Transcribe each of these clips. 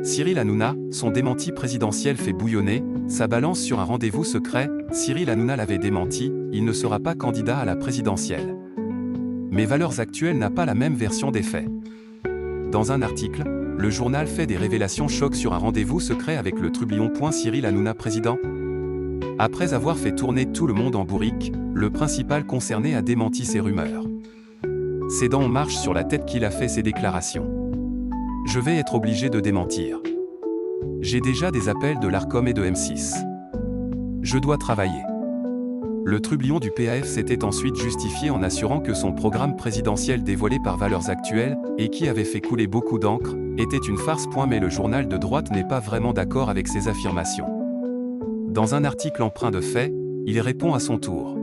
Cyril Hanouna, son démenti présidentiel fait bouillonner, sa balance sur un rendez-vous secret, Cyril Hanouna l'avait démenti, il ne sera pas candidat à la présidentielle. Mais Valeurs Actuelles n'a pas la même version des faits. Dans un article, le journal fait des révélations chocs sur un rendez-vous secret avec le trublion. Cyril Hanouna président. Après avoir fait tourner tout le monde en bourrique, le principal concerné a démenti ces rumeurs. C'est dans On marche sur la tête qu'il a fait ces déclarations. Je vais être obligé de démentir. J'ai déjà des appels de l'Arcom et de M6. Je dois travailler. Le trublion du PAF s'était ensuite justifié en assurant que son programme présidentiel dévoilé par Valeurs Actuelles, et qui avait fait couler beaucoup d'encre, était une farce. Mais le journal de droite n'est pas vraiment d'accord avec ces affirmations. Dans un article empreint de faits, il répond à son tour.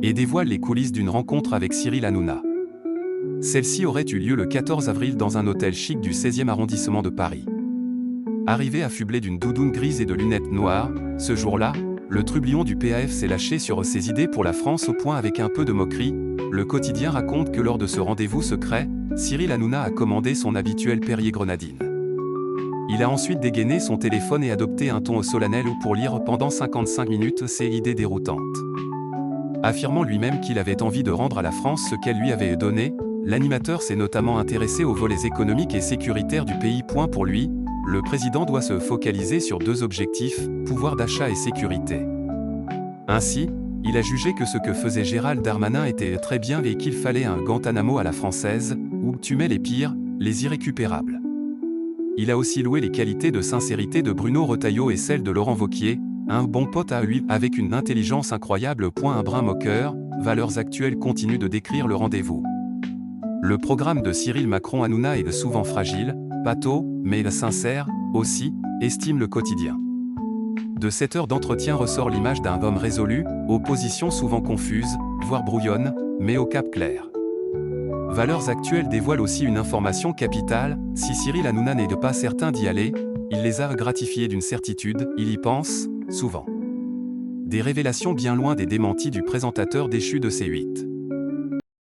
Et dévoile les coulisses d'une rencontre avec Cyril Hanouna. Celle-ci aurait eu lieu le 14 avril dans un hôtel chic du 16e arrondissement de Paris. Arrivé affublé d'une doudoune grise et de lunettes noires, ce jour-là, le trublion du PAF s'est lâché sur ses idées pour la France au point avec un peu de moquerie. Le quotidien raconte que lors de ce rendez-vous secret, Cyril Hanouna a commandé son habituel Perrier Grenadine. Il a ensuite dégainé son téléphone et adopté un ton solennel pour lire pendant 55 minutes ses idées déroutantes. Affirmant lui-même qu'il avait envie de rendre à la France ce qu'elle lui avait donné, l'animateur s'est notamment intéressé aux volets économiques et sécuritaires du pays. Pour lui, le président doit se focaliser sur deux objectifs, pouvoir d'achat et sécurité. Ainsi, il a jugé que ce que faisait Gérald Darmanin était très bien et qu'il fallait un Guantanamo à la française, où tu mets les pires, les irrécupérables. Il a aussi loué les qualités de sincérité de Bruno Retailleau et celles de Laurent Wauquiez, un bon pote à lui avec une intelligence incroyable. Un brin moqueur, Valeurs Actuelles continue de décrire le rendez-vous. Le programme de Cyril Macron-Hanouna est souvent fragile, pâteau, mais sincère, aussi, estime le quotidien. De cette heure d'entretien ressort l'image d'un homme résolu, aux positions souvent confuses, voire brouillonnes, mais au cap clair. Valeurs Actuelles dévoile aussi une information capitale, si Cyril Hanouna n'est pas certain d'y aller, il les a gratifiés d'une certitude, il y pense, souvent. Des révélations bien loin des démentis du présentateur déchu de C8.